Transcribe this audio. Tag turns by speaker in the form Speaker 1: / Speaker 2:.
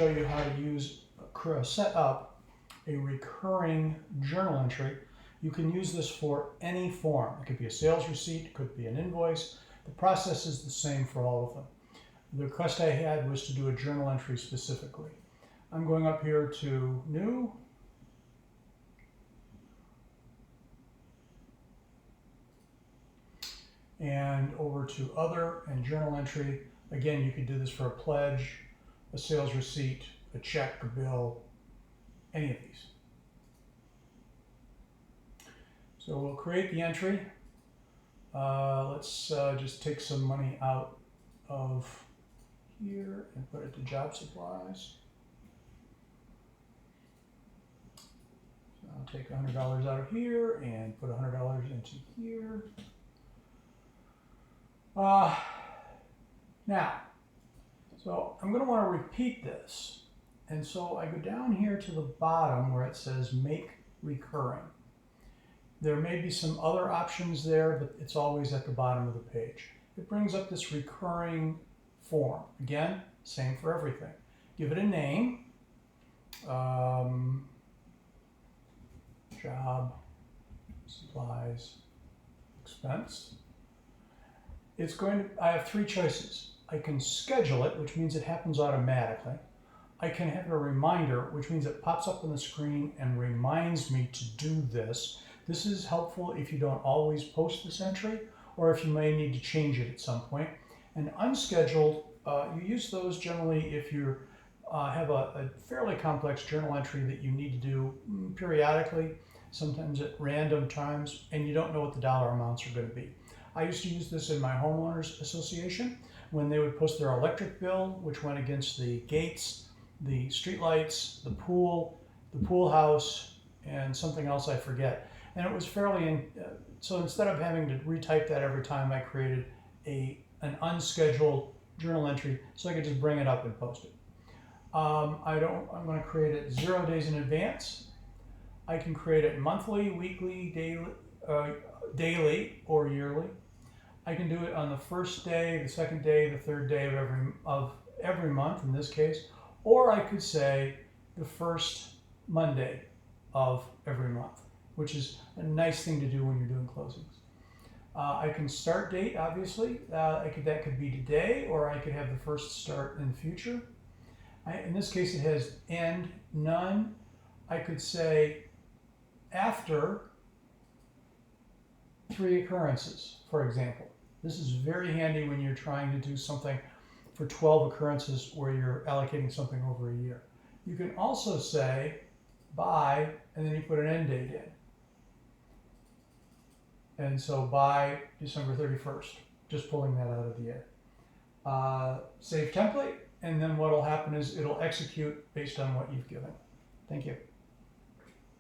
Speaker 1: show you how to set up a recurring journal entry. You can use this for any form. It could be a sales receipt, it could be an invoice. The process is the same for all of them. The request I had was to do a journal entry specifically. I'm going up here to New, and over to Other and Journal Entry. Again, you could do this for a pledge, a sales receipt, a check, a bill, any of these. So we'll create the entry. Let's just take some money out of here and put it to job supplies. So I'll take $100 out of here and put $100 into here. Now, so I'm going to want to repeat this. And so I go down here to the bottom where it says Make Recurring. There may be some other options there, but it's always at the bottom of the page. It brings up this recurring form. Again, same for everything. Give it a name. Job, supplies, expense. It's going to, I have three choices. I can schedule it, which means it happens automatically. I can have a reminder, which means it pops up on the screen and reminds me to do this. This is helpful if you don't always post this entry, or if you may need to change it at some point. And unscheduled, you use those generally if you have a fairly complex journal entry that you need to do periodically, sometimes at random times, and you don't know what the dollar amounts are going to be. I used to use this in my homeowners association when they would post their electric bill, which went against the gates, the street lights, the pool house, and something else I forget. And it was fairly, so instead of having to retype that every time, I created an unscheduled journal entry so I could just bring it up and post it. I'm going to create it 0 days in advance. I can create it monthly, weekly, daily, or yearly. I can do it on the first day, the second day, the third day of every month in this case, or I could say the first Monday of every month, which is a nice thing to do when you're doing closings. I can start date, obviously. That could be today, or I could have the first start in the future. In this case, it has end, none. I could say after 3 occurrences, for example. This is very handy when you're trying to do something for 12 occurrences where you're allocating something over a year. You can also say by, and then you put an end date in. And so by December 31st, just pulling that out of the air. Save template, and then what will happen is it'll execute based on what you've given. Thank you.